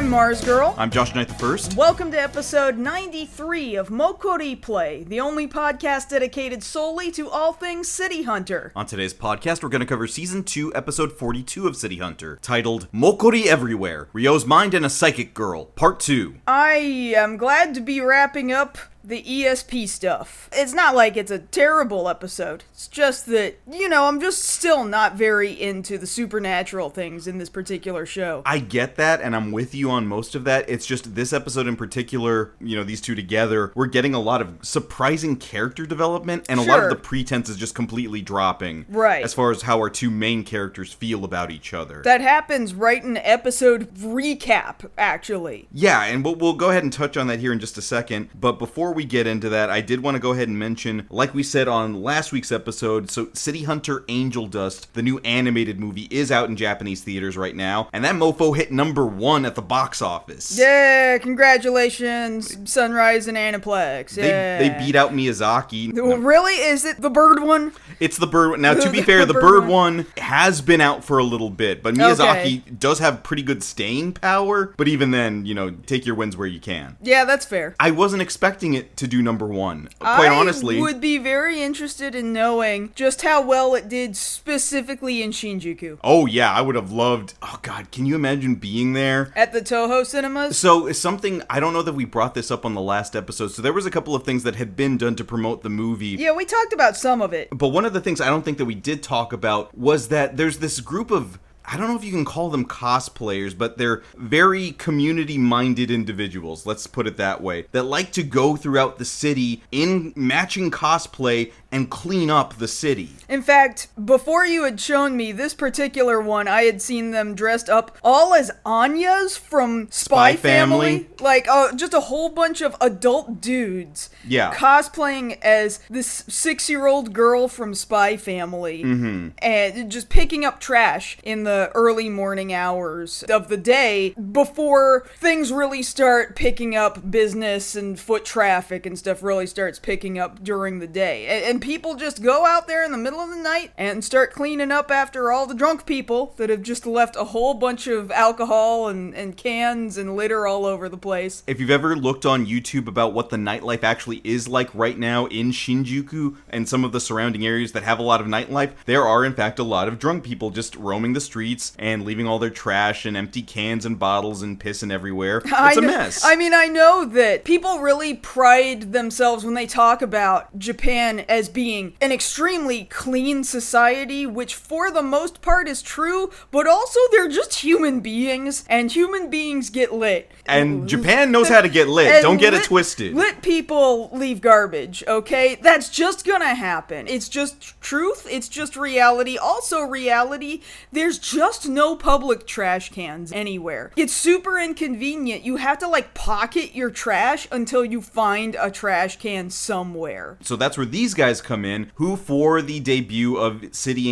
I'm Mars Girl. I'm Josh Knight the First. Welcome to episode 93 of MokkoriPlay, the only podcast dedicated solely to all things City Hunter. On today's podcast, we're going to cover Season 2, Episode 42 of City Hunter, titled Mokkori Everywhere, Ryo's Mind and a Psychic Girl, Part 2. I am glad to be wrapping up the ESP stuff. It's not like it's a terrible episode. It's just that, I'm just still not very into the supernatural things in this particular show. I get that, and I'm with you on most of that. It's just this episode in particular, these two together, we're getting a lot of surprising character development, and a lot of the pretense is just completely dropping. Right. As far as how our two main characters feel about each other. That happens right in episode recap, actually. Yeah, and we'll go ahead and touch on that here in just a second, but before we get into that, I did want to go ahead and mention, like we said on last week's episode, so City Hunter Angel Dust, the new animated movie, is out in Japanese theaters right now, and that mofo hit #1 at the box office. Yeah, congratulations, Sunrise and Aniplex. Yeah. They beat out Miyazaki. Really? Is it the bird one? It's the bird one. Now, to be fair, the bird one has been out for a little bit, but Miyazaki does have pretty good staying power, but even then, take your wins where you can. Yeah, that's fair. I wasn't expecting it to do #1, quite honestly. I would be very interested in knowing just how well it did specifically in Shinjuku. Oh yeah, I would have loved, oh god, can you imagine being there? At the Toho cinemas? So, something, I don't know that we brought this up on the last episode, so there was a couple of things that had been done to promote the movie. Yeah, we talked about some of it. But one of the things I don't think that we did talk about was that there's this group of, I don't know if you can call them cosplayers, but they're very community-minded individuals, let's put it that way, that like to go throughout the city in matching cosplay and clean up the city. In fact, before you had shown me this particular one, I had seen them dressed up all as Anyas from Spy Family. Like, just a whole bunch of adult dudes cosplaying as this 6-year-old girl from Spy Family. Mm-hmm. And just picking up trash in the early morning hours of the day before things really start picking up, business and foot traffic and stuff really starts picking up during the day. And people just go out there in the middle of the night and start cleaning up after all the drunk people that have just left a whole bunch of alcohol and cans and litter all over the place. If you've ever looked on YouTube about what the nightlife actually is like right now in Shinjuku and some of the surrounding areas that have a lot of nightlife, there are in fact a lot of drunk people just roaming the streets and leaving all their trash and empty cans and bottles and pissing everywhere. It's a mess. I mean, I know that people really pride themselves when they talk about Japan as being an extremely clean society, which for the most part is true, but also they're just human beings, and human beings get lit. And Japan knows how to get lit. Don't get it twisted. Lit people leave garbage, okay? That's just gonna happen. It's just truth. It's just reality. Also reality, there's just no public trash cans anywhere. It's super inconvenient. You have to pocket your trash until you find a trash can somewhere. So that's where these guys come in, who for the debut of City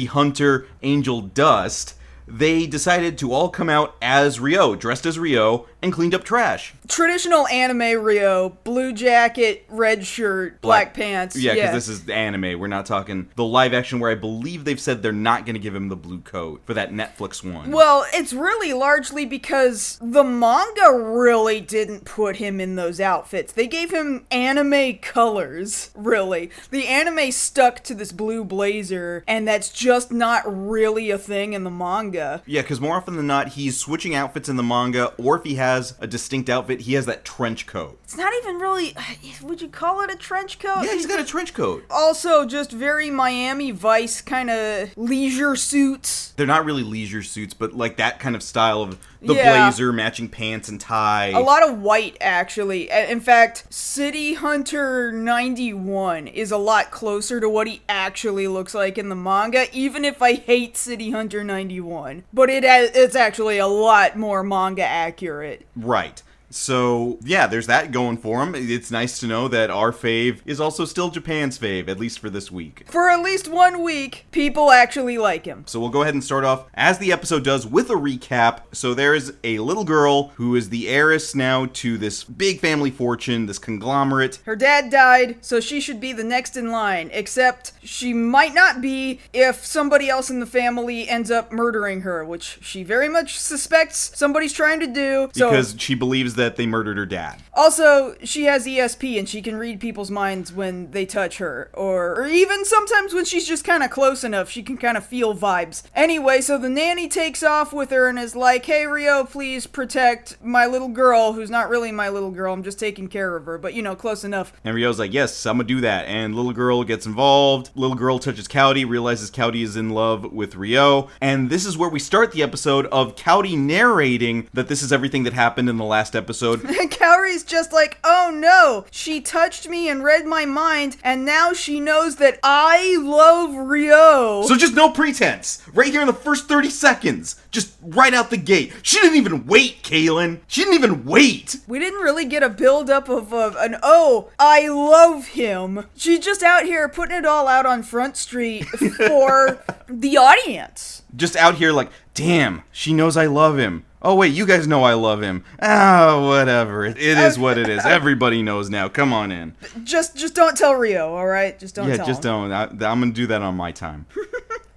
Hunter Angel Dust, they decided to all come out as Ryo, dressed as Ryo, and cleaned up trash. Traditional anime Ryo, blue jacket, red shirt, black pants. Yeah, because this is anime. We're not talking the live action where I believe they've said they're not going to give him the blue coat for that Netflix one. Well, it's really largely because the manga really didn't put him in those outfits. They gave him anime colors, really. The anime stuck to this blue blazer, and that's just not really a thing in the manga. Yeah, because more often than not, he's switching outfits in the manga, or if he has a distinct outfit, he has that trench coat. It's not even really, would you call it a trench coat? Yeah, he's got a trench coat. Also, just very Miami Vice kind of leisure suits. They're not really leisure suits, but that kind of style of the blazer, matching pants and tie. A lot of white, actually. In fact, City Hunter 91 is a lot closer to what he actually looks like in the manga, even if I hate City Hunter 91. But it's actually a lot more manga accurate. Right. So, yeah, there's that going for him. It's nice to know that our fave is also still Japan's fave, at least for this week. For at least 1 week, people actually like him. So we'll go ahead and start off, as the episode does, with a recap. So there is a little girl who is the heiress now to this big family fortune, this conglomerate. Her dad died, so she should be the next in line, except she might not be if somebody else in the family ends up murdering her, which she very much suspects somebody's trying to do. Because she believes that they murdered her dad. Also, she has ESP and she can read people's minds when they touch her, or even sometimes when she's just kind of close enough, she can kind of feel vibes. Anyway, so the nanny takes off with her and is like, hey Rio, please protect my little girl, who's not really my little girl, I'm just taking care of her, but you know, close enough. And Rio's like, yes, I'm gonna do that. And little girl gets involved. Little girl touches Cowdy, realizes Cowdy is in love with Rio. And this is where we start the episode of Cowdy narrating that this is everything that happened in the last episode. And Kaori's just like, oh no, she touched me and read my mind, and now she knows that I love Rio. So just no pretense. Right here in the first 30 seconds. Just right out the gate. She didn't even wait, Kaylin. She didn't even wait. We didn't really get a build-up of an, oh, I love him. She's just out here putting it all out on Front Street for the audience. Just out here like, damn, she knows I love him. Oh, wait, you guys know I love him. Oh, whatever. It is what it is. Everybody knows now. Come on in. Just don't tell Rio, all right? Just don't tell him. Yeah, just don't. I'm going to do that on my time.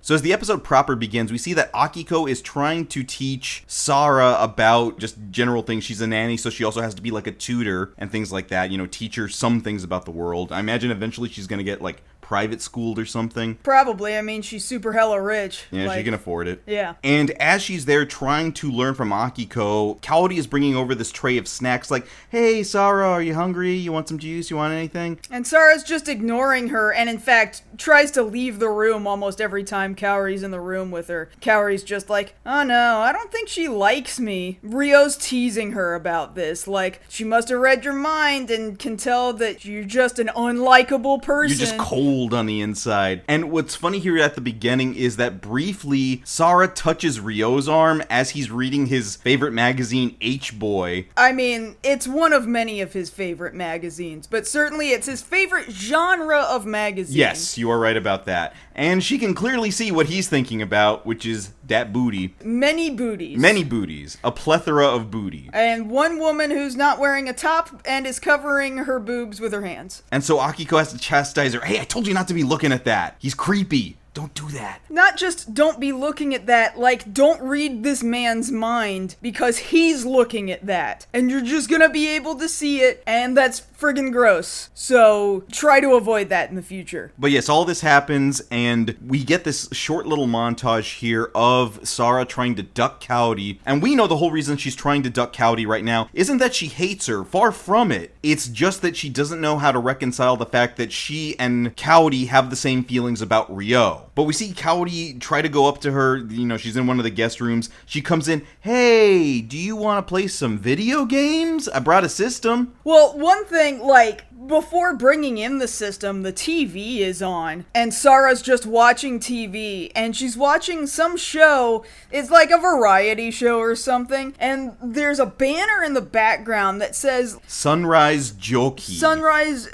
So as the episode proper begins, we see that Akiko is trying to teach Sarah about just general things. She's a nanny, so she also has to be like a tutor and things like that. You know, teach her some things about the world. I imagine eventually she's going to get like private schooled or something. Probably. I mean, she's super hella rich. Yeah, she can afford it. Yeah. And as she's there trying to learn from Akiko, Kaori is bringing over this tray of snacks like, hey, Sarah, are you hungry? You want some juice? You want anything? And Sarah's just ignoring her and, in fact, tries to leave the room almost every time Kaori's in the room with her. Kaori's just like, oh no, I don't think she likes me. Rio's teasing her about this. Like, she must have read your mind and can tell that you're just an unlikable person. You're just cold on the inside. And what's funny here at the beginning is that briefly Sarah touches Rio's arm as he's reading his favorite magazine, H-Boy. I mean, it's one of many of his favorite magazines, but certainly it's his favorite genre of magazine. Yes, you are right about that. And she can clearly see what he's thinking about, which is that booty. Many booties. Many booties. A plethora of booty. And one woman who's not wearing a top and is covering her boobs with her hands. And so Akiko has to chastise her. Hey, I told you not to be looking at that. He's creepy. Don't do that. Not just don't be looking at that, like, don't read this man's mind because he's looking at that. And you're just gonna be able to see it, and that's friggin' gross. So try to avoid that in the future. But yes, all this happens, and we get this short little montage here of Sarah trying to duck Cowdy. And we know the whole reason she's trying to duck Cowdy right now isn't that she hates her. Far from it. It's just that she doesn't know how to reconcile the fact that she and Cowdy have the same feelings about Rio. But we see Cowdy try to go up to her, you know, she's in one of the guest rooms. She comes in, hey, do you want to play some video games? I brought a system. Well, one thing, like, before bringing in the system, the TV is on, and Sarah's just watching TV, and she's watching some show. It's like a variety show or something, and there's a banner in the background that says Sunrise Jockey. Sunrise,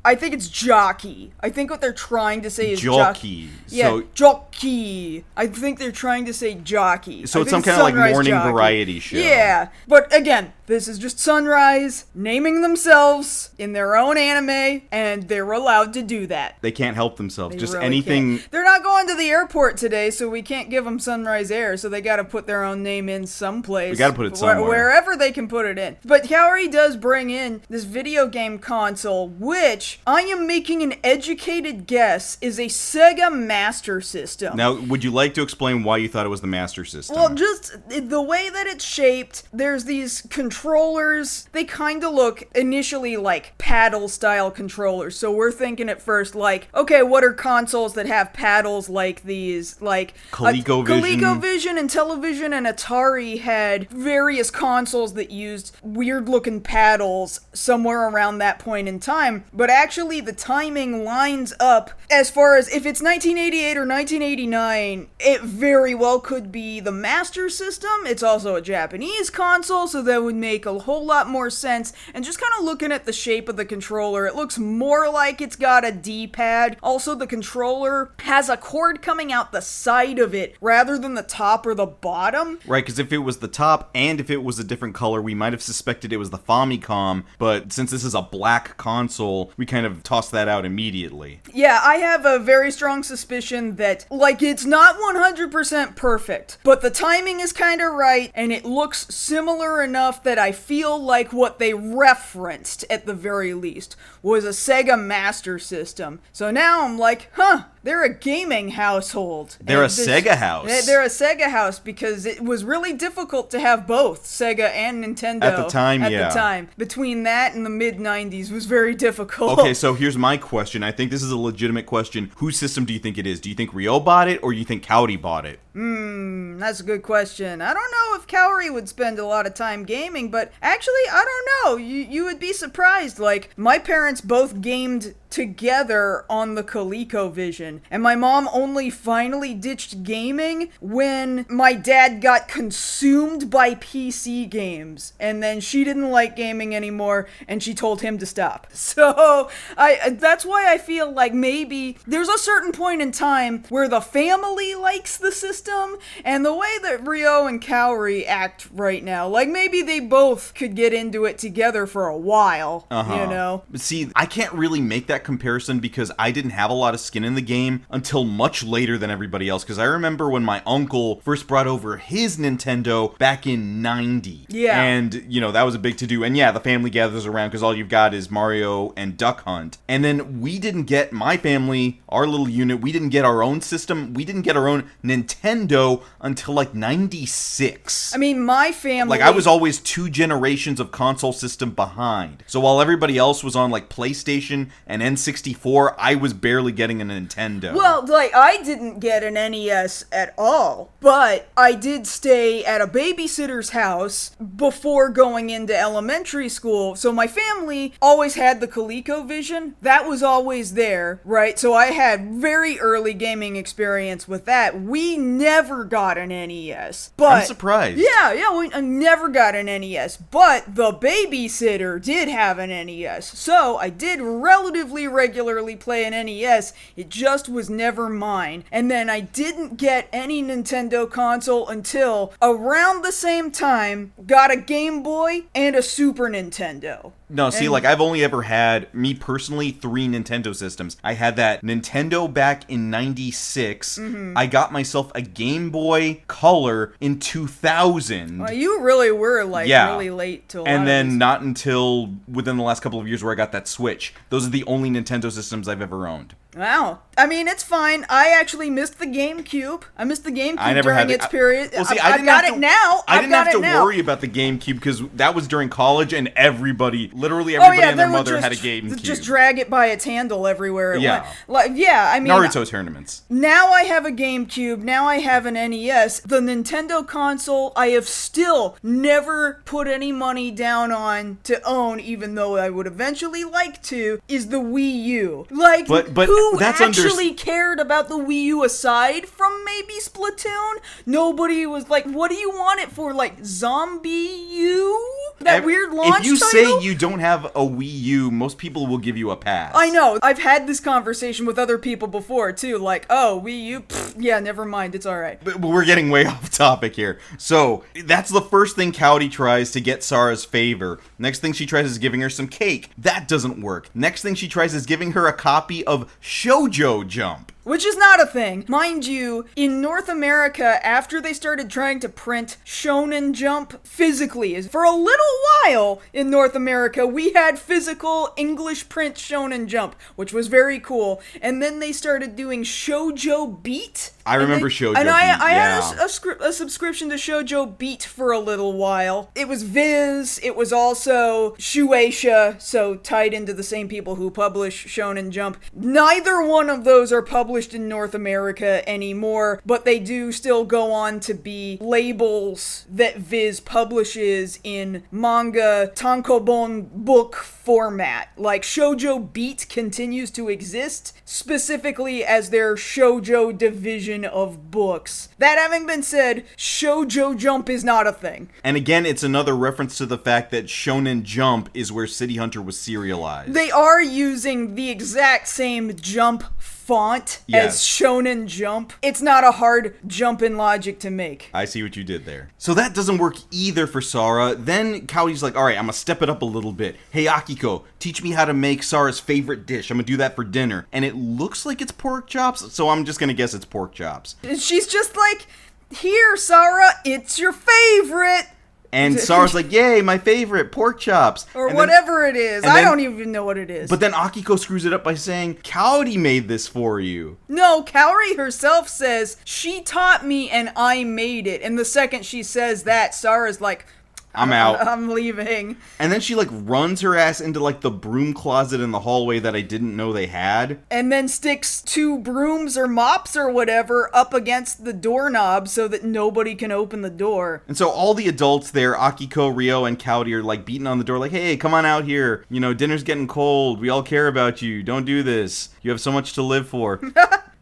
I think it's jockey. I think what they're trying to say is jockey. Yeah, so, jockey. I think they're trying to say jockey. So it's some kind of like morning jockey. Variety show. Yeah, but again, this is just Sunrise naming themselves in their own anime, and they're allowed to do that. They can't help themselves. They Just really anything. can't. They're not going to the airport today, so we can't give them Sunrise Air, so they gotta put their own name in someplace. We gotta put it somewhere. Wherever they can put it in. But Kaori does bring in this video game console, which I am making an educated guess is a Sega Master System. Now, would you like to explain why you thought it was the Master System? Well, just the way that it's shaped, there's these controllers. They kind of look initially like paddle paddle style controllers. So we're thinking at first like, okay, what are consoles that have paddles like these? Like ColecoVision and Television and Atari had various consoles that used weird looking paddles somewhere around that point in time. But actually the timing lines up as far as if it's 1988 or 1989, it very well could be the Master System. It's also a Japanese console, so that would make a whole lot more sense. And just kind of looking at the shape of the controller, it looks more like it's got a D-pad. Also, the controller has a cord coming out the side of it rather than the top or the bottom. Right, because if it was the top and if it was a different color, we might have suspected it was the Famicom, but since this is a black console, we kind of tossed that out immediately. Yeah, I have a very strong suspicion that, like, it's not 100% perfect, but the timing is kind of right, and it looks similar enough that I feel like what they referenced, at the very least, was a Sega Master System. So now I'm like, they're a gaming household. They're a Sega house. They're a Sega house because it was really difficult to have both Sega and Nintendo. At the time, At the time. Between that and the mid-90s was very difficult. Okay, so here's my question. I think this is a legitimate question. Whose system do you think it is? Do you think Ryo bought it or do you think Cowdy bought it? That's a good question. I don't know if Kaori would spend a lot of time gaming, but actually, I don't know. You would be surprised. Like, my parents both gamed together on the ColecoVision, and my mom only finally ditched gaming when my dad got consumed by PC games, and then she didn't like gaming anymore, and she told him to stop. So, that's why I feel like maybe there's a certain point in time where the family likes the system, and the way that Ryo and Kaori act right now, like maybe they both could get into it together for a while, you know? See, I can't really make that comparison because I didn't have a lot of skin in the game until much later than everybody else, because I remember when my uncle first brought over his Nintendo back in 90. Yeah. And, you know, that was a big to-do. And yeah, the family gathers around because all you've got is Mario and Duck Hunt. And then we didn't get, my family, our little unit, we didn't get our own system. We didn't get our own Nintendo until like 96. I mean, my family... Like, I was always 2 generations of console system behind. So while everybody else was on like PlayStation and N64, I was barely getting a Nintendo. Well, like, I didn't get an NES at all, but I did stay at a babysitter's house before going into elementary school, so my family always had the ColecoVision. That was always there, right? So I had very early gaming experience with that. We never got an NES, but... I'm surprised. Yeah, we never got an NES, but the babysitter did have an NES, so I did relatively regularly play an NES. It just was never mine. And then I didn't get any Nintendo console until around the same time, got a Game Boy and a Super Nintendo. No, see, like, I've only ever had, me personally, 3 Nintendo systems. I had that Nintendo back in 96. I got myself a Game Boy Color in 2000. Well, you really were, like, really late to a lot And then of these. not until within the last couple of years where I got that Switch. Those are the only Nintendo systems I've ever owned. Wow. I mean, it's fine. I actually missed the GameCube. I missed the GameCube during its period. Well, see, I've got it now. I didn't have to worry about the GameCube because that was during college and literally everybody and their mother had a GameCube. Just drag it by its handle everywhere it Yeah. went. Like, yeah, I mean... Naruto tournaments. Now I have a GameCube. Now I have an NES. The Nintendo console I have still never put any money down on to own, even though I would eventually like to, is the Wii U. Like, but who that's actually cared about the Wii U aside from maybe Splatoon? Nobody was like, what do you want it for? Like, Zombie U? That weird launch title? If you say you don't have a Wii U, most people will give you a pass. I know. I've had this conversation with other people before, too. Like, oh, Wii U? Pfft, yeah, never mind. It's all right. But we're getting way off topic here. So, that's the first thing Cowdy tries to get Sarah's favor. Next thing she tries is giving her some cake. That doesn't work. Next thing she tries is giving her a copy of Shoujo Jump. which is not a thing. Mind you, in North America, after they started trying to print Shonen Jump physically, for a little while in North America, we had physical English print Shonen Jump, which was very cool. And then they started doing Shoujo Beat. I remember Shoujo and Beat, I yeah. had a subscription to Shoujo Beat for a little while. It was Viz, it was also Shueisha, so tied into the same people who publish Shonen Jump. Neither one of those are published in North America anymore, but they do still go on to be labels that Viz publishes in manga tankobon book format. Like, Shoujo Beat continues to exist, specifically as their shoujo division of books. That having been said, Shoujo Jump is not a thing. And again, it's another reference to the fact that Shonen Jump is where City Hunter was serialized. They are using the exact same Jump font as Shonen Jump. It's not a hard jump in logic to make. I see what you did there. So that doesn't work either for Sara. Then Kaori's like, all right, I'm gonna step it up a little bit. Hey, Akiko, teach me how to make Sara's favorite dish. I'm gonna do that for dinner. And it looks like it's pork chops, so I'm just gonna guess it's pork chops. She's just like, here, Sara, it's your favorite. And Sara's like, yay, my favorite, pork chops. Or and whatever it is. I don't even know what it is. But then Akiko screws it up by saying, Kaori made this for you. No, Kaori herself says, she taught me and I made it. And the second she says that, Sara's like, I'm out. I'm leaving. And then she, like, runs her ass into, like, the broom closet in the hallway that I didn't know they had. And then sticks 2 brooms or mops or whatever up against the doorknob so that nobody can open the door. And so all the adults there, Akiko, Ryo, and Kaori, are, like, beating on the door, like, hey, come on out here. You know, dinner's getting cold. We all care about you. Don't do this. You have so much to live for.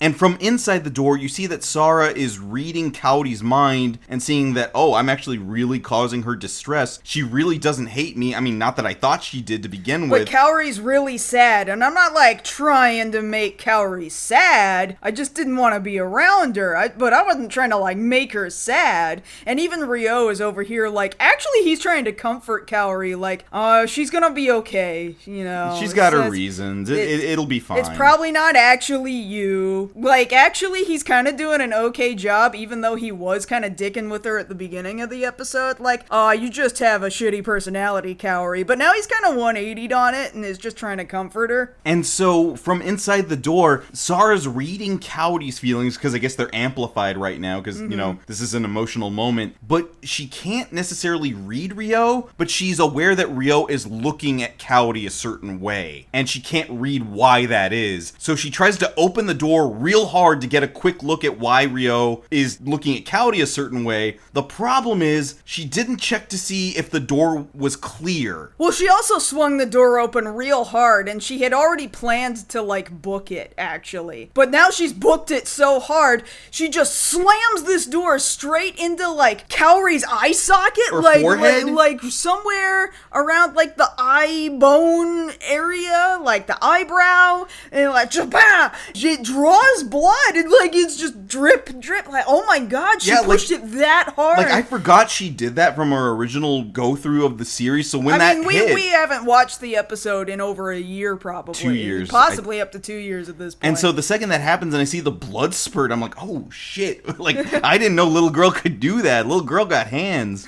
And from inside the door, you see that Sara is reading Kaori's mind and seeing that, oh, I'm actually really causing her distress. She really doesn't hate me. I mean, not that I thought she did to begin with. But Kaori's really sad, and I'm not, like, trying to make Kaori sad. I just didn't want to be around her. But I wasn't trying to, like, make her sad. And even Ryo is over here, like, actually he's trying to comfort Kaori, like, she's gonna be okay, you know. She's got her reasons. It'll be fine. It's probably not actually you. Like, actually, he's kind of doing an okay job, even though he was kind of dicking with her at the beginning of the episode. Like, you just have a shitty personality, Kaori. But now he's kind of 180'd on it and is just trying to comfort her. And so, from inside the door, Sara's reading Kaori's feelings, because I guess they're amplified right now, because, you know, this is an emotional moment. But she can't necessarily read Ryo, but she's aware that Ryo is looking at Kaori a certain way. And she can't read why that is. So she tries to open the door real hard to get a quick look at why Ryo is looking at Kaori a certain way. The problem is, she didn't check to see if the door was clear. Well, she also swung the door open real hard, and she had already planned to, like, book it, actually. But now she's booked it so hard, she just slams this door straight into, like, Kaori's eye socket. Or like, forehead? like somewhere around, like, the eye bone area, like the eyebrow, and, like, jabah! It draws blood, and, like, it's just drip, like, oh my god, she pushed it that hard. Like, I forgot she did that from her original go-through of the series, so when that hit... we haven't watched the episode in over a year, probably. 2 years. Possibly up to 2 years at this point. And so the second that happens and I see the blood spurt, I'm like, oh shit. Like, I didn't know little girl could do that. Little girl got hands.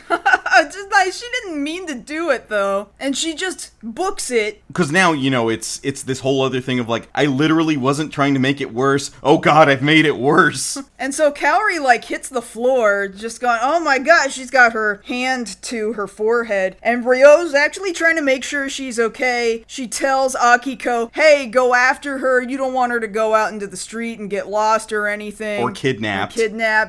Just like, she didn't mean to do it, though. And she just books it. Because now, you know, it's this whole other thing of, like, I literally wasn't trying to make it worse. Oh god, I've made it worse. And so Kaori, like, hits the floor, just going, oh my god, she's got her hand to her forehead. And Ryo's actually trying to make sure she's okay. She tells Akiko, hey, go after her. You don't want her to go out into the street and get lost or anything. Or kidnapped.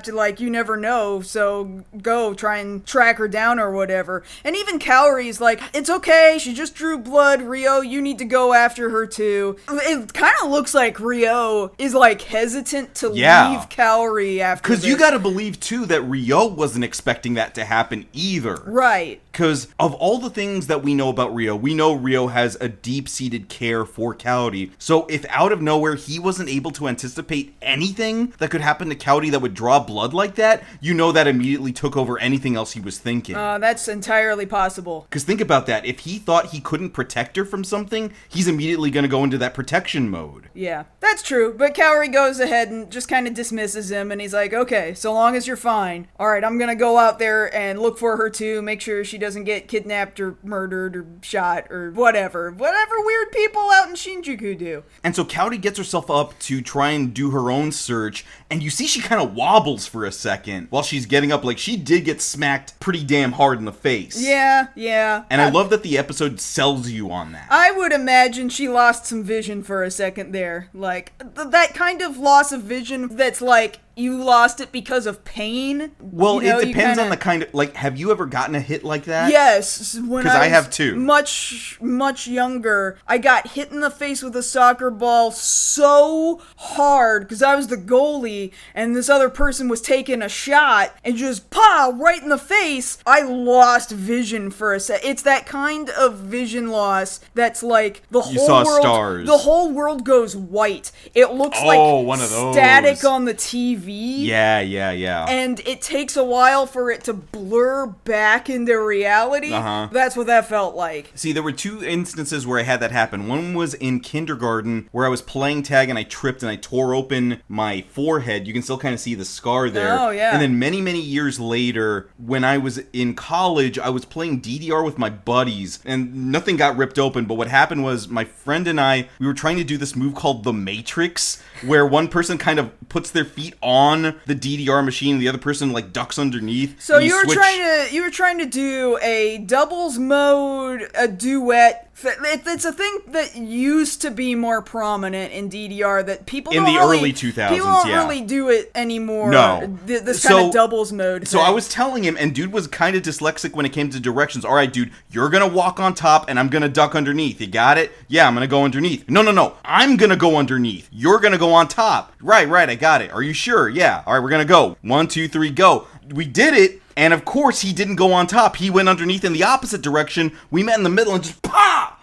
Like, you never know. So go try and track her down or whatever. And even Kaori's like, it's okay, she just drew blood, Ryo, you need to go after her too. It kind of looks like Ryo is, like, hesitant to leave Kaori after this. Because you gotta believe too that Ryo wasn't expecting that to happen either. Right. Because of all the things that we know about Ryo, we know Ryo has a deep-seated care for Kaori. So if out of nowhere he wasn't able to anticipate anything that could happen to Kaori that would draw blood like that, you know that immediately took over anything else he was thinking. That's entirely possible. Because think about that. If he thought he couldn't protect her from something, he's immediately going to go into that protection mode. Yeah, that's true. But Kaori goes ahead and just kind of dismisses him, and he's like, okay, so long as you're fine. All right, I'm going to go out there and look for her too, make sure she doesn't get kidnapped or murdered or shot or whatever weird people out in Shinjuku do. And so Kaori gets herself up to try and do her own search, and you see she kind of wobbles for a second while she's getting up. Like, she did get smacked pretty damn hard in the face. Yeah. And I love that the episode sells you on that. I would imagine she lost some vision for a second there. Like, that kind of loss of vision that's like, you lost it because of pain. Well, it depends on the kind of, like, have you ever gotten a hit like that? Yes. Because I have too. Much younger, I got hit in the face with a soccer ball so hard because I was the goalie and this other person was taking a shot and just right in the face. I lost vision for a sec. It's that kind of vision loss that's like the whole world goes white. It looks like one of those. Static on the TV. Yeah. And it takes a while for it to blur back into reality. That's what that felt like. See, there were two instances where I had that happen. One was in kindergarten where I was playing tag and I tripped and I tore open my forehead. You can still kind of see the scar there. Oh, yeah. And then many, many years later, when I was in college, I was playing DDR with my buddies and nothing got ripped open. But what happened was my friend and I, we were trying to do this move called the Matrix, where one person kind of puts their feet on the DDR machine and the other person like ducks underneath. So you were trying to do a doubles mode, a duet. It's a thing that used to be more prominent in DDR that people in the early 2000s. People don't really do it anymore. No, this kind of doubles mode. So I was telling him, and dude was kind of dyslexic when it came to directions. All right, dude, you're gonna walk on top, and I'm gonna duck underneath. You got it? Yeah, I'm gonna go underneath. No, I'm gonna go underneath. You're gonna go on top. Right, I got it. Are you sure? Yeah. All right, we're gonna go. 1, 2, 3, go. We did it. And of course, he didn't go on top. He went underneath in the opposite direction. We met in the middle and just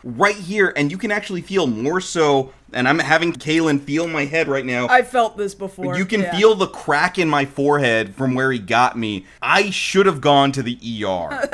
right here. And you can actually feel more so. And I'm having Kaylin feel my head right now. I felt this before. You can feel the crack in my forehead from where he got me. I should have gone to the ER.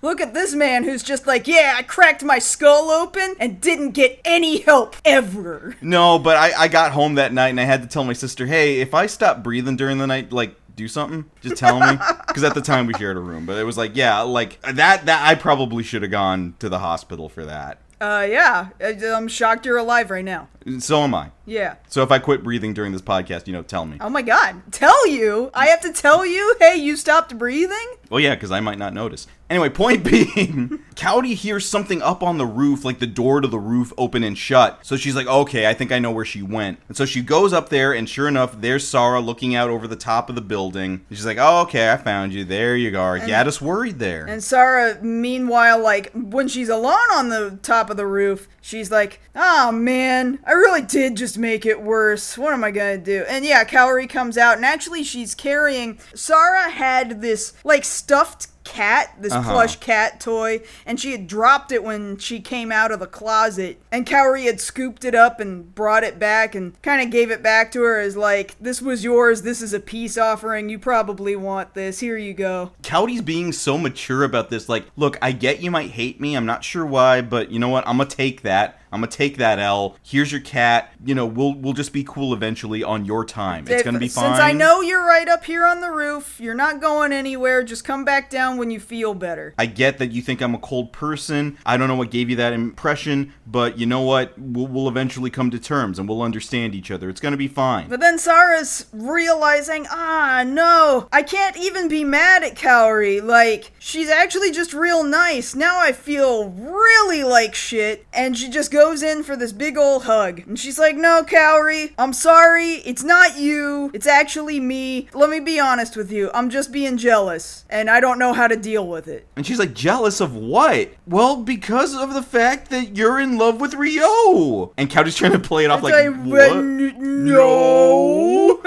Look at this man who's just like, yeah, I cracked my skull open and didn't get any help ever. No, but I got home that night and I had to tell my sister, hey, if I stop breathing during the night, like, do something, just tell me, because at the time we shared a room. But it was like, yeah, like that I probably should have gone to the hospital for that. Yeah, I'm shocked you're alive right now. So am I. Yeah. So if I quit breathing during this podcast, tell me. Oh my god, tell you? I have to tell you, hey, you stopped breathing? Well, yeah, because I might not notice. Anyway, point being, Kaori hears something up on the roof, like the door to the roof open and shut. So she's like, okay, I think I know where she went. And so she goes up there, and sure enough, there's Sarah looking out over the top of the building. And she's like, oh, okay, I found you. There you are. You had us worried there. And Sarah, meanwhile, like, when she's alone on the top of the roof, she's like, oh, man, I really did just make it worse. What am I gonna do? And yeah, Kaori comes out, and actually she's carrying... Sarah had this, like, stuffed cat, this plush cat toy, and she had dropped it when she came out of the closet, and Kaori had scooped it up and brought it back and kind of gave it back to her as like, this was yours, this is a peace offering, you probably want this, here you go. Kaori's being so mature about this, like, look, I get you might hate me, I'm not sure why, but you know what, I'm gonna take that. I'm gonna take that L. Here's your cat. We'll just be cool eventually on your time. It's gonna be fine. Since I know you're right up here on the roof, you're not going anywhere. Just come back down when you feel better. I get that you think I'm a cold person. I don't know what gave you that impression, but you know what? We'll eventually come to terms and we'll understand each other. It's gonna be fine. But then Sarah's realizing, no, I can't even be mad at Kaori. Like, she's actually just real nice. Now I feel really like shit. And she just goes in for this big old hug. And she's like, no, Kaori, I'm sorry. It's not you. It's actually me. Let me be honest with you. I'm just being jealous. And I don't know how to deal with it. And she's like, jealous of what? Well, because of the fact that you're in love with Ryo. And Kaori's trying to play it off like, what? No.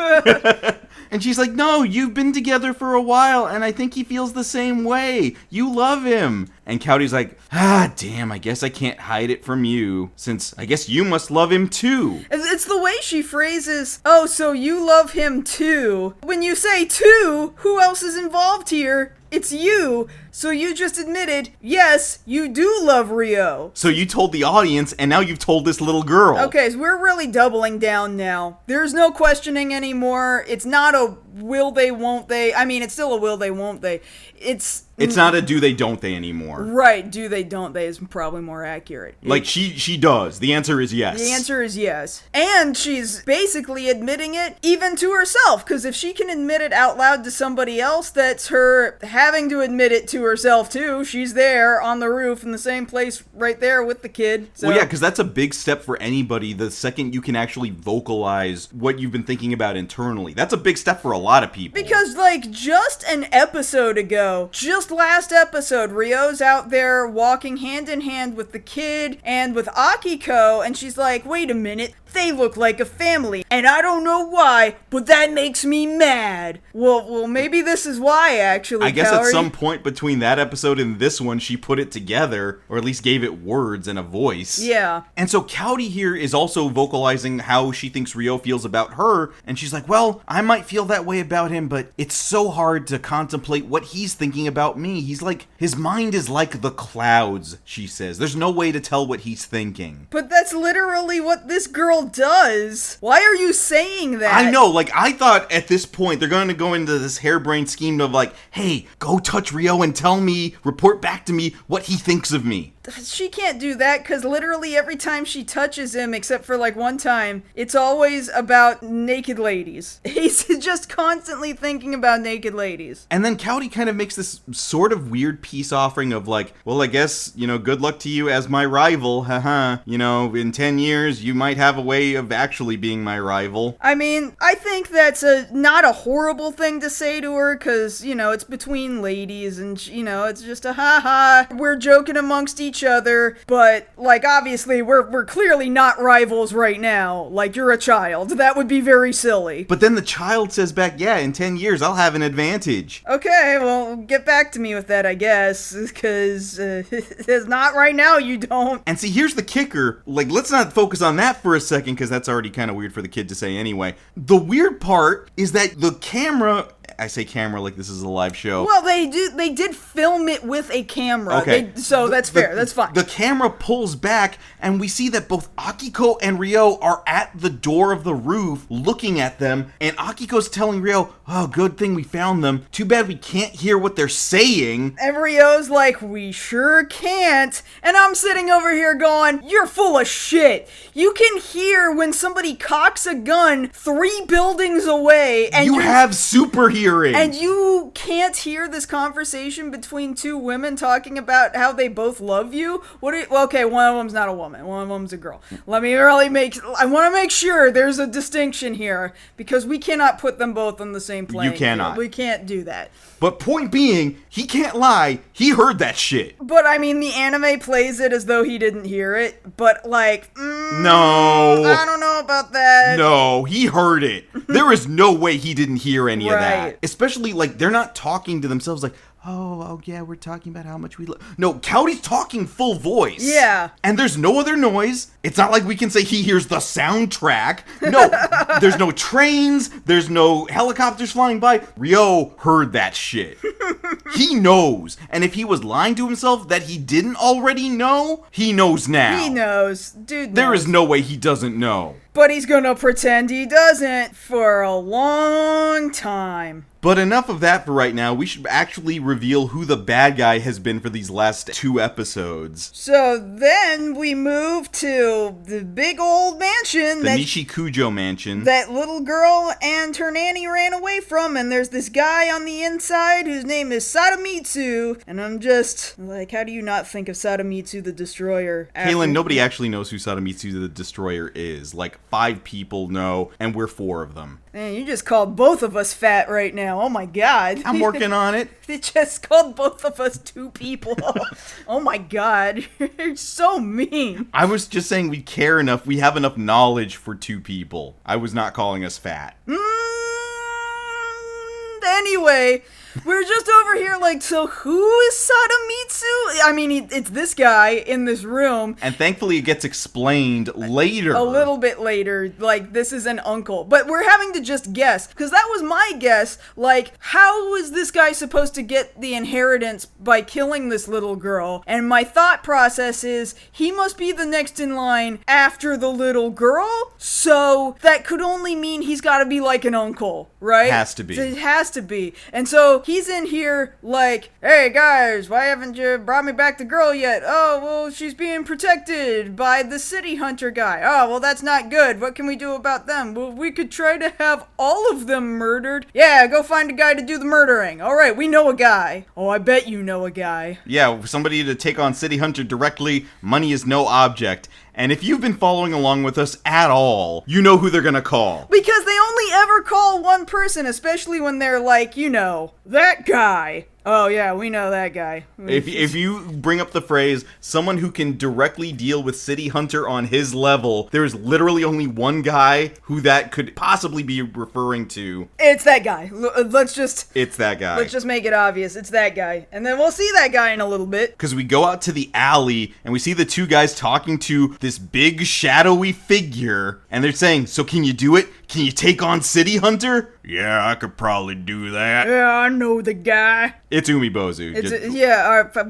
And she's like, no, you've been together for a while, and I think he feels the same way. You love him. And Kaori's like, damn, I guess I can't hide it from you, since I guess you must love him too. It's the way she phrases, oh, so you love him too. When you say too, who else is involved here? It's you. So you just admitted, yes, you do love Rio. So you told the audience, and now you've told this little girl. Okay, so we're really doubling down now. There's no questioning anymore. It's not a will they, won't they. I mean, it's still a will they, won't they. It's not a do they, don't they anymore. Right, do they, don't they is probably more accurate. Like, she does. The answer is yes. The answer is yes. And she's basically admitting it even to herself, because if she can admit it out loud to somebody else, that's her having to admit it to herself too. She's there on the roof in the same place right there with the kid. So. Well, yeah, because that's a big step for anybody the second you can actually vocalize what you've been thinking about internally. That's a big step for a lot of people. Because, like, just an episode ago, just last episode, Ryo's out there walking hand in hand with the kid and with Akiko, and she's like, wait a minute, they look like a family, and I don't know why, but that makes me mad. Well, maybe this is why, actually, I guess Calorie. at some point between that episode and this one, she put it together, or at least gave it words and a voice. Yeah. And so Cowdy here is also vocalizing how she thinks Ryo feels about her, and she's like, well, I might feel that way about him, but it's so hard to contemplate what he's thinking about me. He's like, his mind is like the clouds, she says. There's no way to tell what he's thinking. But that's literally what this girl does. Why are you saying that? I know, like, I thought at this point they're going to go into this harebrained scheme of like, hey, go touch Ryo and tell me, report back to me what he thinks of me. She can't do that, because literally every time she touches him, except for like one time, it's always about naked ladies. He's just constantly thinking about naked ladies. And then Cowdy kind of makes this sort of weird peace offering of like, well, I guess, good luck to you as my rival, haha. In 10 years, you might have a way of actually being my rival. I mean, I think that's not a horrible thing to say to her, because, it's between ladies, and, it's just a ha-ha. We're joking amongst each other, but like obviously we're clearly not rivals right now. Like, you're a child. That would be very silly. But then the child says back, yeah, in 10 years I'll have an advantage. Okay, well, get back to me with that, I guess, because it's not right now, you don't. And see, here's the kicker. Like, let's not focus on that for a second, because that's already kind of weird for the kid to say anyway. The weird part is that the camera, I say camera like this is a live show. Well, they did film it with a camera. Okay. So that's fair. That's fine. The camera pulls back, and we see that both Akiko and Ryo are at the door of the roof looking at them, and Akiko's telling Ryo, oh, good thing we found them. Too bad we can't hear what they're saying. And Ryo's like, we sure can't. And I'm sitting over here going, you're full of shit. You can hear when somebody cocks a gun 3 buildings away, and you have super hearing. And you can't hear this conversation between 2 women talking about how they both love you? Okay, one of them's not a woman. One of them's a girl. I want to make sure there's a distinction here, because we cannot put them both on the same plane. You cannot. We can't do that. But point being, he can't lie. He heard that shit. But I mean, the anime plays it as though he didn't hear it. But like, no. I don't know about that. No, he heard it. There is no way he didn't hear any of that. Right. Especially, like, they're not talking to themselves like, oh yeah, we're talking about how much we love. No, Cowdy's talking full voice. Yeah. And there's no other noise. It's not like we can say he hears the soundtrack. No, there's no trains. There's no helicopters flying by. Ryo heard that shit. He knows. And if he was lying to himself that he didn't already know, he knows now. He knows. Dude knows. There is no way he doesn't know. But he's gonna pretend he doesn't for a long time. But enough of that for right now. We should actually reveal who the bad guy has been for these last 2 episodes. So then we move to the big old mansion. The Nishikujo mansion. That little girl and her nanny ran away from. And there's this guy on the inside whose name is Sadamitsu. And I'm just like, how do you not think of Sadamitsu the Destroyer? Kaylin, nobody actually knows who Sadamitsu the Destroyer is. Like, 5 people know, and we're 4 of them. Man, you just called both of us fat right now. Oh my god. I'm working on it. You just called both of us 2 people. Oh my god. You're so mean. I was just saying we care enough. We have enough knowledge for 2 people. I was not calling us fat. Anyway, We're just over here like, so who is Sadamitsu? I mean, it's this guy in this room. And thankfully it gets explained later. A little bit later, like, this is an uncle. But we're having to just guess, because that was my guess. Like, how was this guy supposed to get the inheritance by killing this little girl? And my thought process is, he must be the next in line after the little girl? So, that could only mean he's gotta be like an uncle, right? Has to be. It has to be. And so, he's in here like, hey guys, why haven't you brought me back the girl yet? Oh, well, she's being protected by the city hunter guy. Oh, well, that's not good. What can we do about them? Well, we could try to have all of them murdered. Yeah, go find a guy to do the murdering. All right, we know a guy. Oh, I bet you know a guy. Yeah, somebody to take on City Hunter directly. Money is no object. And if you've been following along with us at all, you know who they're gonna call. Because they only ever call one person, especially when they're like, you know, that guy. Oh yeah, we know that guy. If you bring up the phrase, someone who can directly deal with City Hunter on his level, there's literally only one guy who that could possibly be referring to. It's that guy. It's that guy. Let's just make it obvious. It's that guy. And then we'll see that guy in a little bit. Because we go out to the alley, and we see the two guys talking to this big, shadowy figure, and they're saying, so can you do it? Can you take on City Hunter? Yeah, I could probably do that. Yeah, I know the guy. It's Umibozu.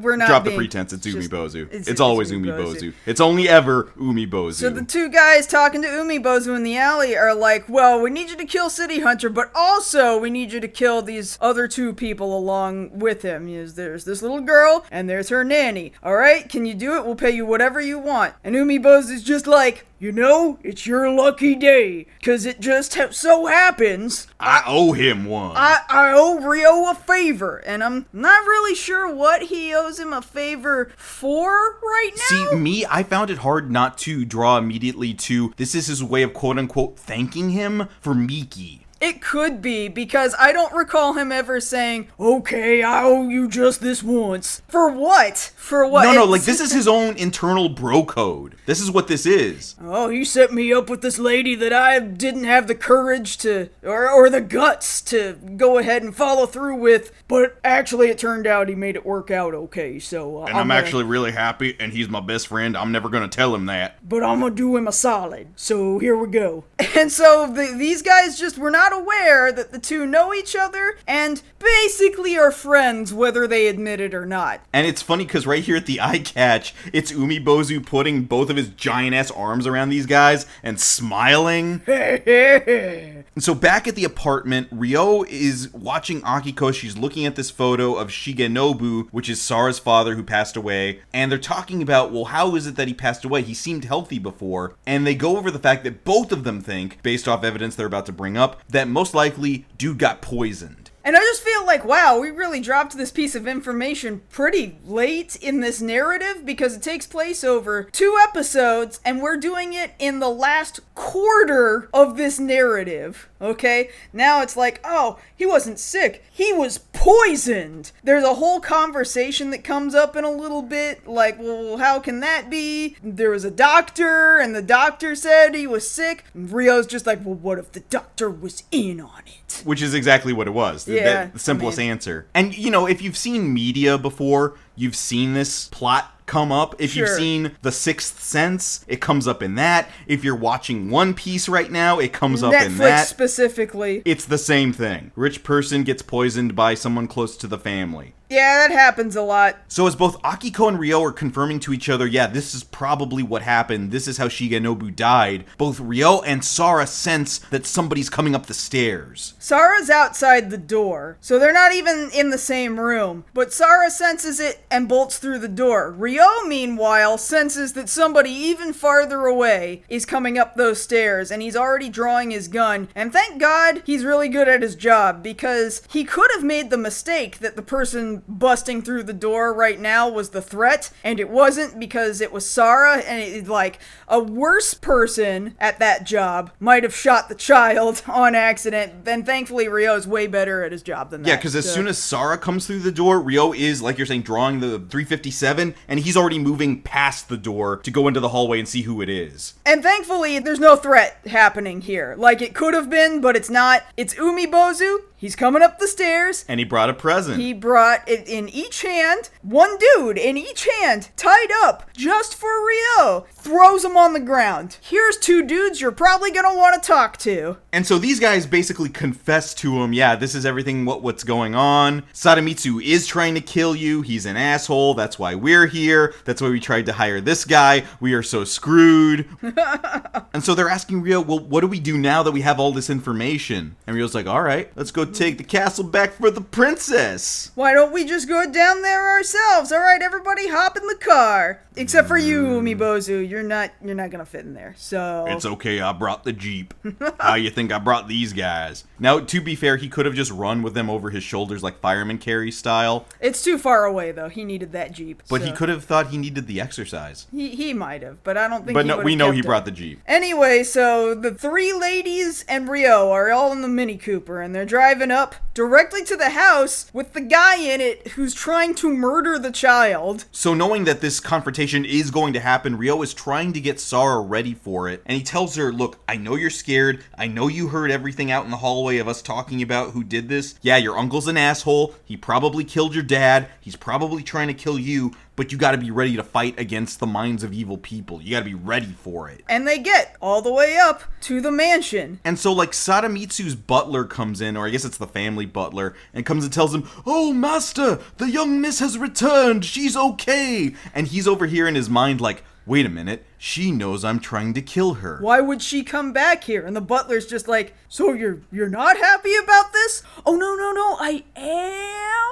We're not drop the pretense. It's Umibozu. It's always Umibozu. Umibozu. It's only ever Umibozu. So the two guys talking to Umibozu in the alley are like, well, we need you to kill City Hunter, but also we need you to kill these other two people along with him. There's this little girl, and there's her nanny. All right, can you do it? We'll pay you whatever you want. And Umibozu's just like, you know, it's your lucky day, because it just so happens I owe him one. I owe Ryo a favor, and I'm not really sure what he owes him a favor for right now. See, me, I found it hard not to draw immediately to, this is his way of quote-unquote thanking him for Miki. It could be, because I don't recall him ever saying, okay, I owe you just this once. For what? For what? No, like, this is his own internal bro code. This is what this is. Oh, he set me up with this lady that I didn't have the courage to, or the guts to go ahead and follow through with, but actually it turned out he made it work out okay, so... And I'm actually really happy, and he's my best friend. I'm never gonna tell him that. But I'm gonna do him a solid, so here we go. And so these guys just were not aware that the two know each other and basically are friends whether they admit it or not. And it's funny because right here at the eye catch, it's Umibozu putting both of his giant-ass arms around these guys and smiling. And so back at the apartment, Ryo is watching Akiko. She's looking at this photo of Shigenobu, which is Sara's father who passed away. And they're talking about, well, how is it that he passed away? He seemed healthy before. And they go over the fact that both of them think, based off evidence they're about to bring up, that most likely dude got poisoned. And I just feel like, wow, we really dropped this piece of information pretty late in this narrative because it takes place over 2 episodes and we're doing it in the last quarter of this narrative, okay? Now it's like, oh, he wasn't sick, he was poisoned. There's a whole conversation that comes up in a little bit, like, well, how can that be? There was a doctor and the doctor said he was sick. And Ryo's just like, well, what if the doctor was in on it? Which is exactly what it was. Yeah, the simplest answer. And, you know, if you've seen media before, you've seen this plot come up. If you've seen The Sixth Sense, it comes up in that. If you're watching One Piece right now, it comes up in that. Netflix specifically. It's the same thing. Rich person gets poisoned by someone close to the family. Yeah, that happens a lot. So as both Akiko and Ryo are confirming to each other, yeah, this is probably what happened, this is how Shigenobu died, both Ryo and Sara sense that somebody's coming up the stairs. Sara's outside the door, so they're not even in the same room, but Sara senses it and bolts through the door. Ryo, meanwhile, senses that somebody even farther away is coming up those stairs, and he's already drawing his gun, and thank God he's really good at his job, because he could have made the mistake that the person busting through the door right now was the threat, and it wasn't because it was Sara, and like a worse person at that job might have shot the child on accident, and thankfully Ryo's way better at his job than that. Yeah, because as soon as Sara comes through the door, Ryo is, like you're saying, drawing the 357, and he's already moving past the door to go into the hallway and see who it is. And thankfully, there's no threat happening here. Like, it could have been, but it's not. It's Umibozu. He's coming up the stairs. And he brought a present. He brought it in each hand, one dude in each hand, tied up, just for Rio. Throws him on the ground. Here's 2 dudes you're probably gonna want to talk to. And so these guys basically confess to him, yeah, this is everything what's going on. Sadamitsu is trying to kill you. He's an asshole. That's why we're here. That's why we tried to hire this guy. We are so screwed. And so they're asking Rio, well, what do we do now that we have all this information? And Rio's like, all right, let's go take the castle back for the princess. Why don't we just go down there ourselves? All right, everybody hop in the car. Except for you, Umibozu. You're not gonna fit in there, so... It's okay, I brought the Jeep. How you think I brought these guys? Now, to be fair, he could have just run with them over his shoulders like fireman carry style. It's too far away, though. He needed that Jeep. But he could have thought he needed the exercise. He might have, but I don't think But he no, would've we know kept he it. brought the Jeep. Anyway, so the 3 ladies and Rio are all in the Mini Cooper, and they're driving up directly to the house with the guy in it who's trying to murder the child. So knowing that this confrontation is going to happen, Rio is trying to get Sara ready for it, and he tells her, look, I know you're scared, I know you heard everything out in the hallway of us talking about who did this. Yeah, your uncle's an asshole, he probably killed your dad, he's probably trying to kill you, but you gotta be ready to fight against the minds of evil people. You gotta be ready for it. And they get all the way up to the mansion. And so, like, Sadamitsu's butler comes in, or I guess it's the family butler, and comes and tells him, oh, master, the young miss has returned, she's okay. And he's over here in his mind like, wait a minute, she knows I'm trying to kill her. Why would she come back here? And the butler's just like, so you're not happy about this? Oh, no, I am?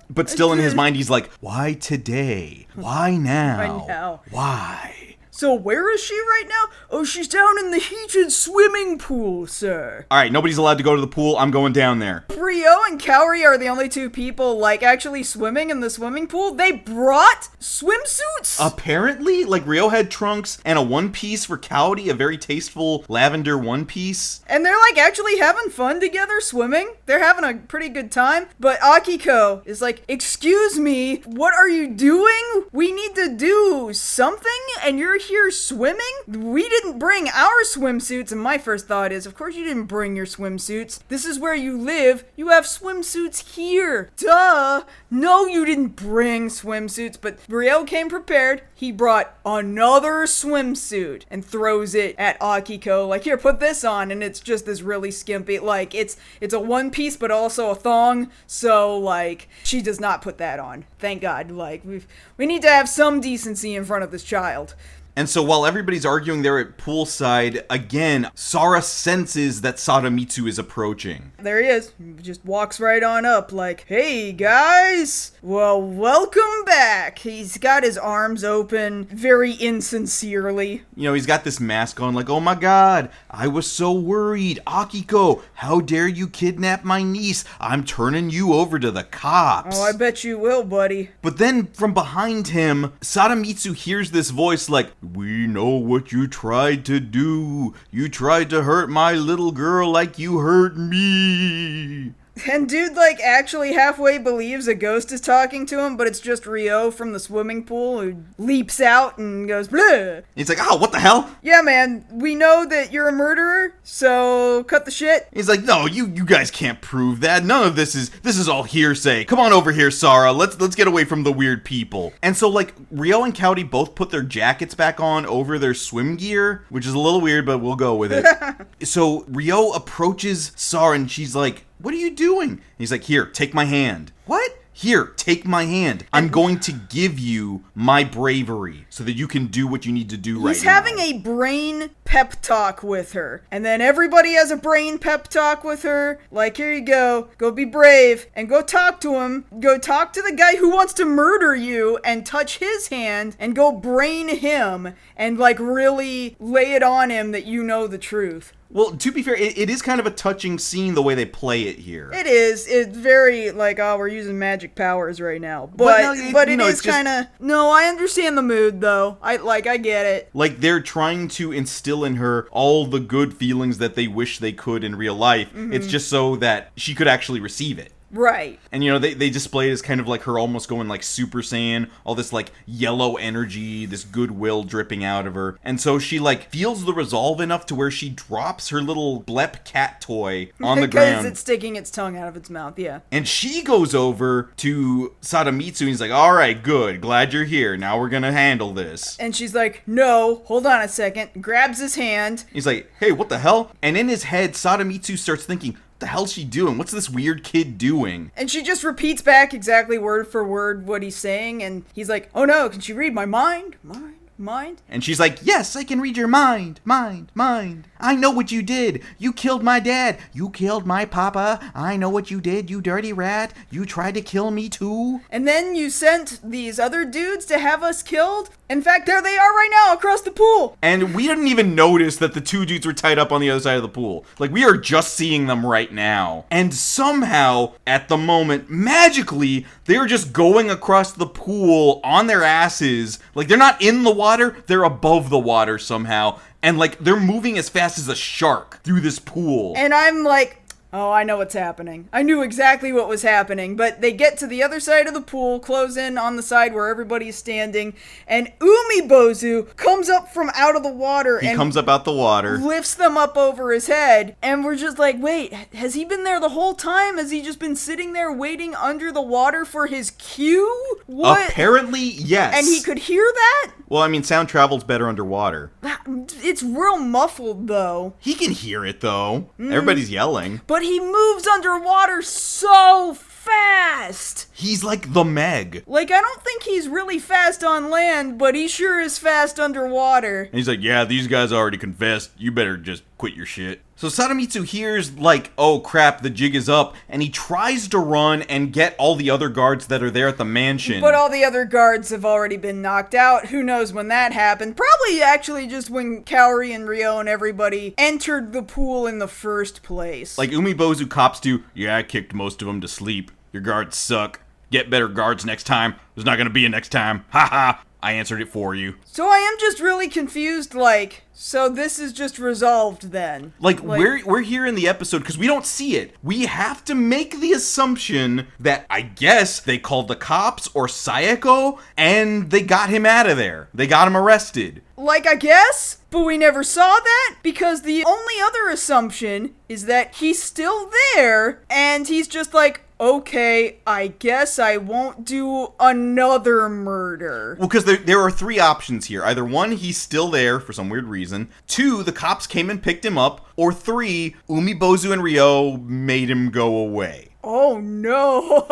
But still in his mind, he's like, why today? Why now? Why now? Why? So where is she right now? Oh, she's down in the heated swimming pool, sir. All right, nobody's allowed to go to the pool. I'm going down there. Rio and Kaori are the only 2 people, like, actually swimming in the swimming pool. They brought swimsuits. Apparently, like, Rio had trunks and a one-piece for Kaori, a very tasteful lavender one-piece. And they're, like, actually having fun together swimming. They're having a pretty good time. But Akiko is like, excuse me, what are you doing? We need to do something, and you're here swimming? We didn't bring our swimsuits. And my first thought is, of course you didn't bring your swimsuits. This is where you live. You have swimsuits here. Duh. No, you didn't bring swimsuits. But Rio came prepared. He brought another swimsuit and throws it at Akiko. Like, here, put this on. And it's just this really skimpy, like, it's a one piece, but also a thong. So, like, she does not put that on. Thank God. Like, we need to have some decency in front of this child. And so while everybody's arguing there at poolside, again, Sara senses that Sadamitsu is approaching. There he is. He just walks right on up like, hey guys, well, welcome back. He's got his arms open very insincerely. You know, he's got this mask on like, oh my god, I was so worried. Akiko, how dare you kidnap my niece? I'm turning you over to the cops. Oh, I bet you will, buddy. But then from behind him, Sadamitsu hears this voice like, we know what you tried to do. You tried to hurt my little girl like you hurt me. And dude, like, actually halfway believes a ghost is talking to him, but it's just Rio from the swimming pool who leaps out and goes, bleh. He's like, oh, what the hell? Yeah, man, we know that you're a murderer, so cut the shit. He's like, no, you guys can't prove that. None of this is all hearsay. Come on over here, Sara. Let's get away from the weird people. And so, like, Rio and Kaori both put their jackets back on over their swim gear, which is a little weird, but we'll go with it. So Rio approaches Sara and she's like, what are you doing? And he's like, here, take my hand. What? Here, take my hand. I'm going to give you my bravery so that you can do what you need to do right now. He's having a brain pep talk with her. And then everybody has a brain pep talk with her. Like, here you go. Go be brave. And go talk to him. Go talk to the guy who wants to murder you and touch his hand and go brain him and, like, really lay it on him that you know the truth. Well, to be fair, it is kind of a touching scene the way they play it here. It is. It's very like, oh, we're using magic powers right now. But it is kind of... No, I understand the mood, though. I get it. Like, they're trying to instill in her all the good feelings that they wish they could in real life. Mm-hmm. It's just so that she could actually receive it. Right. And, you know, they display it as kind of like her almost going like Super Saiyan, all this like yellow energy, this goodwill dripping out of her. And so she like feels the resolve enough to where she drops her little blep cat toy on the ground. Because it's sticking its tongue out of its mouth, yeah. And she goes over to Sadamitsu and he's like, all right, good, glad you're here. Now we're gonna handle this. And she's like, no, hold on a second. Grabs his hand. He's like, hey, what the hell? And in his head, Sadamitsu starts thinking, what the hell's she doing? What's this weird kid doing? And she just repeats back exactly word for word what he's saying. And he's like, oh no, can she read my mind? Mind? And she's like, yes, I can read your mind. I know what you did. You killed my dad. You killed my papa. I know what you did, you dirty rat. You tried to kill me too. And then you sent these other dudes to have us killed. In fact, there they are right now across the pool. And we didn't even notice that the two dudes were tied up on the other side of the pool. Like, we are just seeing them right now. And somehow, at the moment, magically, they're just going across the pool on their asses. Like, they're not in the water, they're above the water somehow. And, like, they're moving as fast as a shark through this pool. And I'm like, oh, I know what's happening. I knew exactly what was happening, but they get to the other side of the pool, close in on the side where everybody's standing, and Umibozu comes up from out of the water He comes up out the water. Lifts them up over his head, and we're just like, wait, has he been there the whole time? Has he just been sitting there waiting under the water for his cue? What? Apparently, yes. And he could hear that? Well, I mean, sound travels better underwater. It's real muffled, though. He can hear it, though. Everybody's yelling. But he moves underwater so fast. He's like the Meg. Like, I don't think he's really fast on land, but he sure is fast underwater. And he's like, yeah, these guys already confessed. You better just quit your shit. So Sadamitsu hears, like, oh crap, the jig is up, and he tries to run and get all the other guards that are there at the mansion. But all the other guards have already been knocked out. Who knows when that happened? Probably actually just when Kaori and Ryo and everybody entered the pool in the first place. Like, Umibozu cops to, yeah, I kicked most of them to sleep. Your guards suck. Get better guards next time. There's not gonna be a next time. Ha ha. I answered it for you. So I am just really confused, like, so this is just resolved then. Like we're here in the episode because we don't see it. We have to make the assumption that I guess they called the cops or Sayako and they got him out of there. They got him arrested. Like, I guess, but we never saw that because the only other assumption is that he's still there and he's just like, okay, I guess I won't do another murder. Well, because there are three options here. Either one, he's still there for some weird reason. Two, the cops came and picked him up. Or three, Umibozu and Ryo made him go away. Oh, no.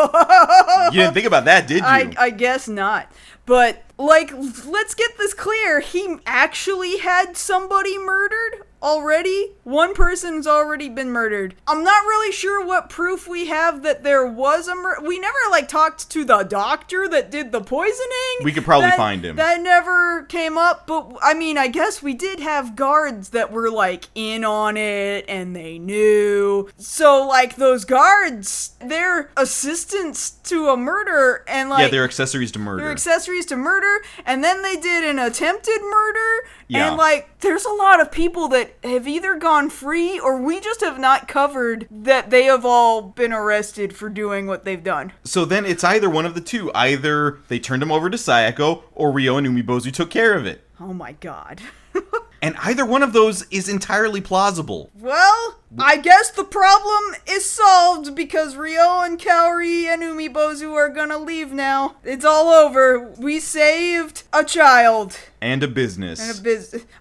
You didn't think about that, did you? I guess not. But, like, let's get this clear. He actually had somebody murdered already. One person's already been murdered. I'm not really sure what proof we have that there was a murder. We never, like, talked to the doctor that did the poisoning. We could probably find him. That never came up, but, I mean, I guess we did have guards that were, like, in on it, and they knew. So, like, those guards, they're assistants to a murder, and, like... Yeah, they're accessories to murder. They're accessories to murder, and then they did an attempted murder, yeah. And, like, there's a lot of people that have either gone free, or we just have not covered that they have all been arrested for doing what they've done. So then it's either one of the two. Either they turned him over to Sayako, or Ryo and Umibozu took care of it. Oh my god. And either one of those is entirely plausible. Well, I guess the problem is solved because Ryo and Kaori and Umibozu are gonna leave now. It's all over. We saved a child. And a business.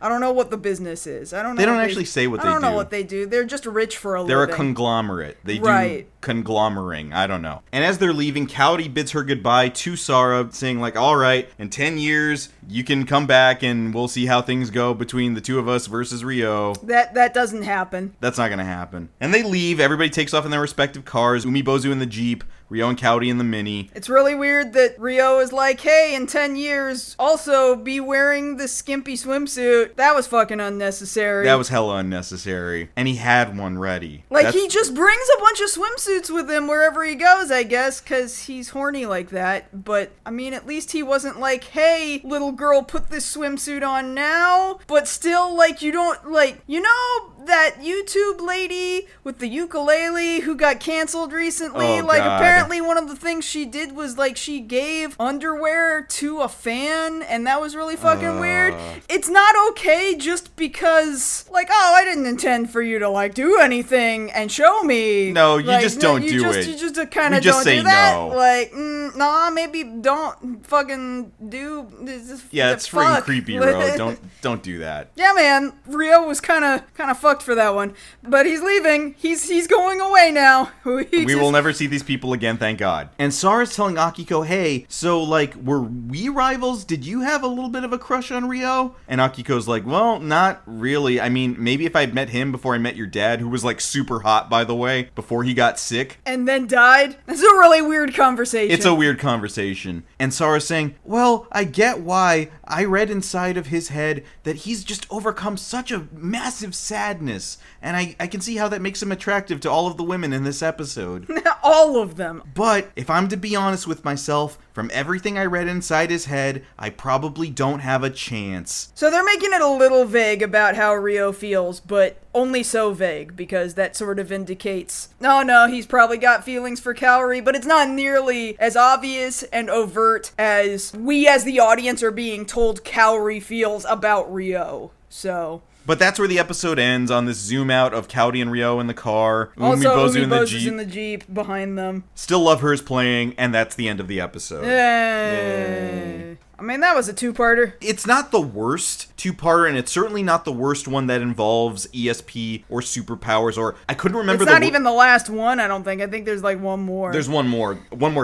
I don't know what the business is. I don't know. They don't actually say what they do. I don't know what they do. They're just rich for a living. They're a conglomerate. They do conglomerating. I don't know. And as they're leaving, Kaori bids her goodbye to Sara, saying like, all right, in 10 years, you can come back and we'll see how things go between the two of us versus Ryo. That doesn't happen. That's not going to happen. And they leave. Everybody takes off in their respective cars. Umibozu in the Jeep. Rio and Cowdy in the mini. It's really weird that Rio is like, hey, in 10 years, also be wearing this skimpy swimsuit. That was fucking unnecessary. That was hella unnecessary. And he had one ready. Like, he just brings a bunch of swimsuits with him wherever he goes, I guess, because he's horny like that. But, I mean, at least he wasn't like, hey, little girl, put this swimsuit on now. But still, like, you don't, like, you know that YouTube lady with the ukulele who got canceled recently? Oh, like, God. apparently one of the things she did was, like, she gave underwear to a fan, and that was really fucking weird. It's not okay just because, like, oh, I didn't intend for you to, like, do anything and show me. No, you like, just don't you do just, it. You just kind of just don't say do that. no. Like, nah, maybe don't fucking do this. Yeah, it's freaking creepy, Ro. Don't do that. Yeah, man, Rio was kind of fucked for that one, but he's leaving. He's going away now. We will never see these people again, thank God. And Sara's telling Akiko, hey, so, like, were we rivals? Did you have a little bit of a crush on Rio? And Akiko's like, well, not really. I mean, maybe if I'd met him before I met your dad, who was, like, super hot, by the way, before he got sick. And then died. That's a really weird conversation. It's a weird conversation. And Sara's saying, well, I get why. I read inside of his head that he's just overcome such a massive sadness. And I can see how that makes him attractive to all of the women in this episode. All of them. But if I'm to be honest with myself, from everything I read inside his head, I probably don't have a chance. So they're making it a little vague about how Rio feels, but only so vague, because that sort of indicates, no, he's probably got feelings for Kaori, but it's not nearly as obvious and overt as we as the audience are being told Kaori feels about Rio. So... But that's where the episode ends, on this zoom out of Cowdy and Rio in the car. Also, Umibozu in the Jeep behind them. Still Love Her is playing, and that's the end of the episode. Yay. I mean, that was a two-parter. It's not the worst two-parter, and it's certainly not the worst one that involves ESP or superpowers, or I couldn't remember. It's not even the last one, I don't think. I think there's like one more. There's one more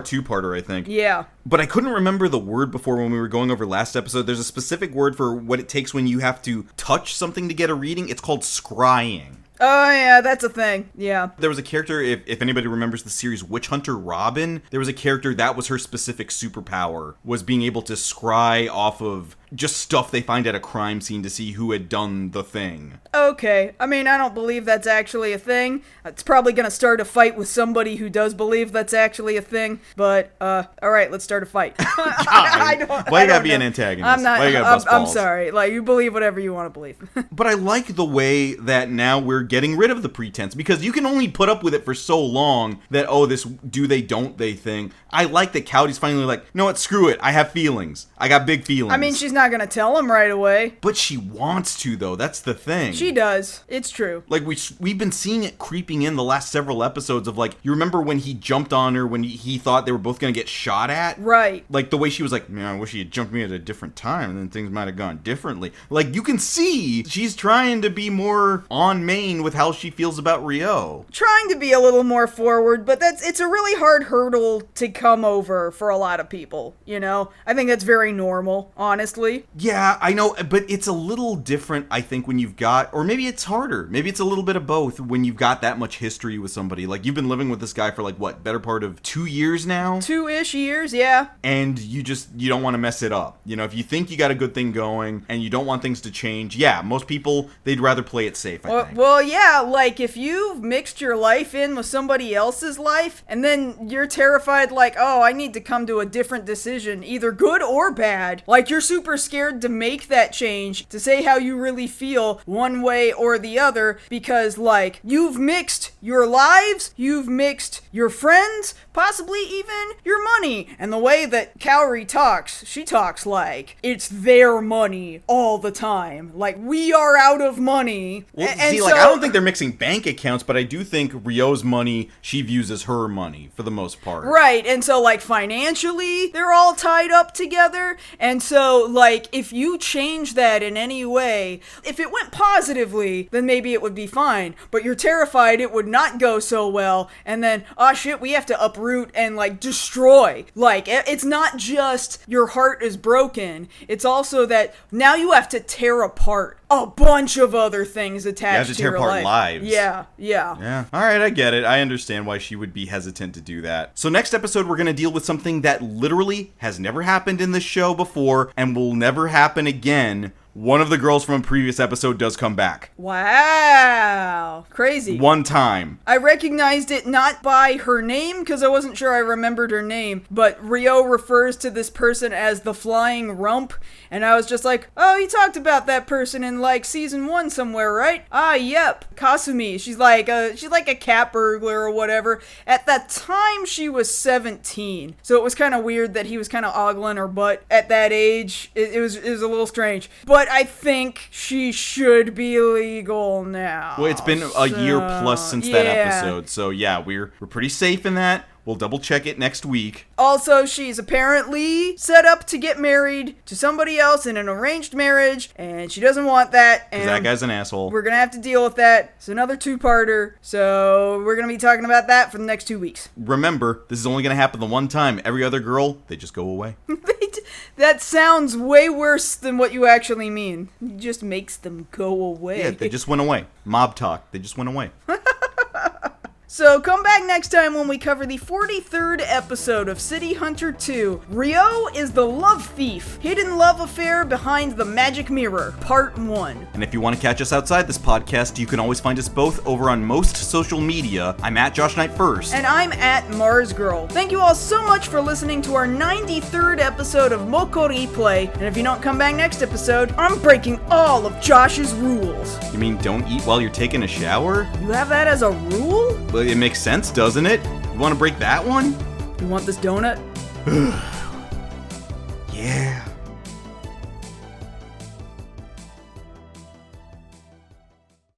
two-parter, I think. Yeah. But I couldn't remember the word before when we were going over last episode. There's a specific word for what it takes when you have to touch something to get a reading. It's called scrying. Oh, yeah, that's a thing. Yeah. There was a character, if anybody remembers the series Witch Hunter Robin, there was a character that was her specific superpower, was being able to scry off of just stuff they find at a crime scene to see who had done the thing. Okay. I mean, I don't believe that's actually a thing. It's probably gonna start a fight with somebody who does believe that's actually a thing. But, alright, let's start a fight. Why you gotta be an antagonist? I'm not, Why you gotta bust I'm balls? sorry. Like, you believe whatever you want to believe. But I like the way that now we're getting rid of the pretense, because you can only put up with it for so long that, oh, this do they, don't they thing. I like that Cowdy's finally like, no, what, screw it. I have feelings. I got big feelings. I mean, she's not gonna tell him right away. But she wants to, though. That's the thing. She does. It's true. Like, we've been seeing it creeping in the last several episodes of, like, you remember when he jumped on her when he thought they were both gonna get shot at? Right. Like, the way she was like, man, I wish he had jumped me at a different time, and then things might have gone differently. Like, you can see she's trying to be more on main with how she feels about Rio. Trying to be a little more forward, but it's a really hard hurdle to come over for a lot of people, you know? I think that's very normal, honestly. Yeah, I know, but it's a little different, I think, when you've got, or maybe it's harder, maybe it's a little bit of both when you've got that much history with somebody. Like, you've been living with this guy for, like, what, better part of 2 years now? 2-ish years, yeah. And you don't want to mess it up. You know, if you think you got a good thing going and you don't want things to change, yeah, most people, they'd rather play it safe, I think. Well, yeah, like, if you've mixed your life in with somebody else's life, and then you're terrified, like, oh, I need to come to a different decision, either good or bad, like, you're super scared to make that change, to say how you really feel one way or the other, because, like, you've mixed your lives, you've mixed your friends, possibly even your money. And the way that Kaori talks, she talks like it's their money all the time. Like, we are out of money. Well, see, like, I don't think they're mixing bank accounts, but I do think Rio's money she views as her money for the most part. Right, and so, like, financially, they're all tied up together. And so, like, if you change that in any way, if it went positively, then maybe it would be fine. But you're terrified it would not go so well, and then, oh shit, we have to uproot and, like, destroy. Like, it's not just your heart is broken, it's also that now you have to tear apart a bunch of other things attached to your life. You have to tear apart lives. Yeah. Alright, I get it. I understand why she would be hesitant to do that. So next episode, we're going to deal with something that literally has never happened in this show before and will never happen again. One of the girls from a previous episode does come back. Wow. Crazy. One time. I recognized it not by her name, because I wasn't sure I remembered her name, but Rio refers to this person as the Flying Rump, and I was just like, oh, he talked about that person in, like, season 1 somewhere, right? Ah, yep. Kasumi. She's like a cat burglar or whatever. At that time, she was 17, so it was kind of weird that he was kind of ogling her butt at that age. It was a little strange. But I think she should be legal now. Well, it's been a year plus since that episode, so yeah, we're pretty safe in that. We'll double check it next week. Also, she's apparently set up to get married to somebody else in an arranged marriage, and she doesn't want that. And that guy's an asshole. We're gonna have to deal with that. It's another two-parter, so we're gonna be talking about that for the next 2 weeks. Remember, this is only gonna happen the one time. Every other girl, they just go away. That sounds way worse than what you actually mean. It just makes them go away. Yeah, they just went away. Mob talk. They just went away. So come back next time when we cover the 43rd episode of City Hunter 2. Rio is the love thief. Hidden love affair behind the magic mirror. Part 1. And if you want to catch us outside this podcast, you can always find us both over on most social media. I'm at Josh Knight First. And I'm at Mars Girl. Thank you all so much for listening to our 93rd episode of MokkoriPlay. And if you don't come back next episode, I'm breaking all of Josh's rules. You mean don't eat while you're taking a shower? You have that as a rule? But it makes sense, doesn't it? You want to break that one? You want this donut? Yeah.